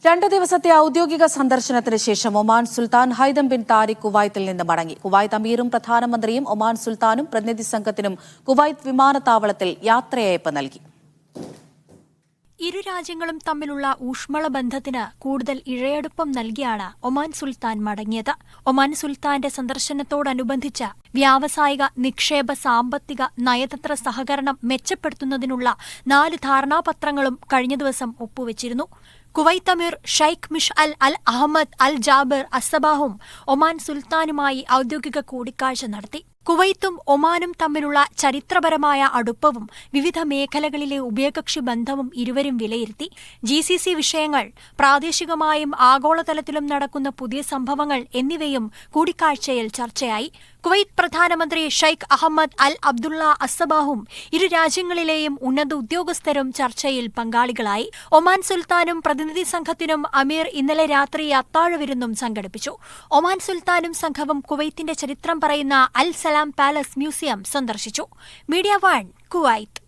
2 ദിവസത്തെ ഔദ്യോഗിക സന്ദർശനത്തിന് ശേഷം ഒമാൻ സുൽത്താൻ ഹൈതം ബിൻ താരിഖ് കുവൈത്തിൽ നിന്ന് മടങ്ങി. കുവൈത്ത് അമീറും പ്രധാനമന്ത്രിയും ഒമാൻ സുൽത്താനും പ്രതിനിധി സംഘത്തിനും കുവൈത്ത് വിമാനത്താവളത്തിൽ യാത്രയയപ്പ് നൽകി. ഇരു രാജ്യങ്ങളും തമ്മിലുള്ള ഊഷ്മള ബന്ധത്തിന് കൂടുതൽ ഇഴയടുപ്പം നൽകിയാണ് ഒമാൻ സുൽത്താൻ മടങ്ങിയത്. ഒമാൻ സുൽത്താന്റെ സന്ദർശനത്തോടനുബന്ധിച്ച് വ്യാവസായിക, നിക്ഷേപ, സാമ്പത്തിക, നയതന്ത്ര സഹകരണം മെച്ചപ്പെടുത്തുന്നതിനുള്ള 4 ധാരണാപത്രങ്ങളും കഴിഞ്ഞ ദിവസം ഒപ്പുവച്ചിരുന്നു. കുവൈത്ത് അമീർ ഷെയ്ഖ് മിഷ്അൽ അൽ അഹമ്മദ് അൽ ജാബിർ അസ്സബാഹും ഒമാൻ സുൽത്താനുമായി ഔദ്യോഗിക കൂടിക്കാഴ്ച നടത്തി. കുവൈത്തും ഒമാനും തമ്മിലുള്ള ചരിത്രപരമായ അടുപ്പവും വിവിധ മേഖലകളിലെ ഉഭയകക്ഷി ബന്ധവും ഇരുവരും വിലയിരുത്തി. GCC വിഷയങ്ങൾ, പ്രാദേശികമായും ആഗോളതലത്തിലും നടക്കുന്ന പുതിയ സംഭവങ്ങൾ എന്നിവയും കൂടിക്കാഴ്ചയിൽ ചർച്ചയായി. കുവൈത്ത് പ്രധാനമന്ത്രി ഷെയ്ഖ് അഹമ്മദ് അൽ അബ്ദുള്ള അസ്സബാഹും ഇരു രാജ്യങ്ങളിലെയും ഉന്നത ഉദ്യോഗസ്ഥരും ചർച്ചയിൽ പങ്കാളികളായി. ഒമാൻ സുൽത്താനും പ്രതിനിധി സംഘത്തിനും അമീർ ഇന്നലെ രാത്രി അത്താഴവിരുന്നും സംഘടിപ്പിച്ചു. ഒമാൻ സുൽത്താനും സംഘവും കുവൈത്തിന്റെ ചരിത്രം പറയുന്ന അൽ സലാം പാലസ് മ്യൂസിയം സന്ദർശിച്ചു. Media 1 Kuwait.